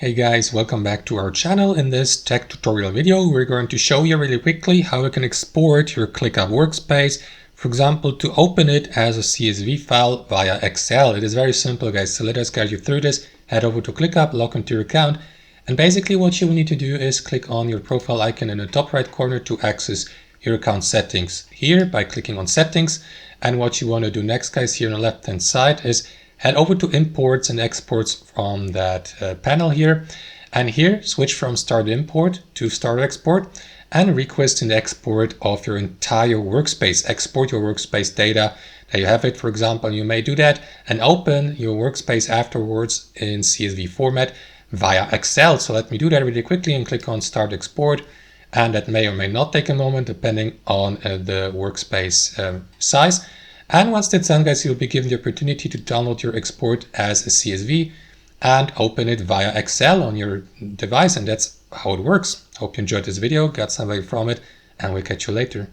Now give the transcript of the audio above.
Hey guys, welcome back to our channel. In this tech tutorial video, we're going to show you really quickly how you can export your ClickUp workspace, for example, to open it as a CSV file via Excel. It is very simple, guys. So let us guide you through this. Head over to ClickUp, log into your account, and basically what you will need to do is click on your profile icon in the top right corner to access your account settings here by clicking on settings. And what you want to do next, guys, here on the left hand side is head over to imports and exports from that panel here, and here switch from start import to start export and request an export of your entire workspace. Export your workspace data. There you have it. For example, you may do that and open your workspace afterwards in CSV format via Excel. So let me do that really quickly and click on start export. And that may or may not take a moment depending on the workspace size. And once that's done, guys, you'll be given the opportunity to download your export as a CSV and open it via Excel on your device. And that's how it works. Hope you enjoyed this video, got some value from it, and we'll catch you later.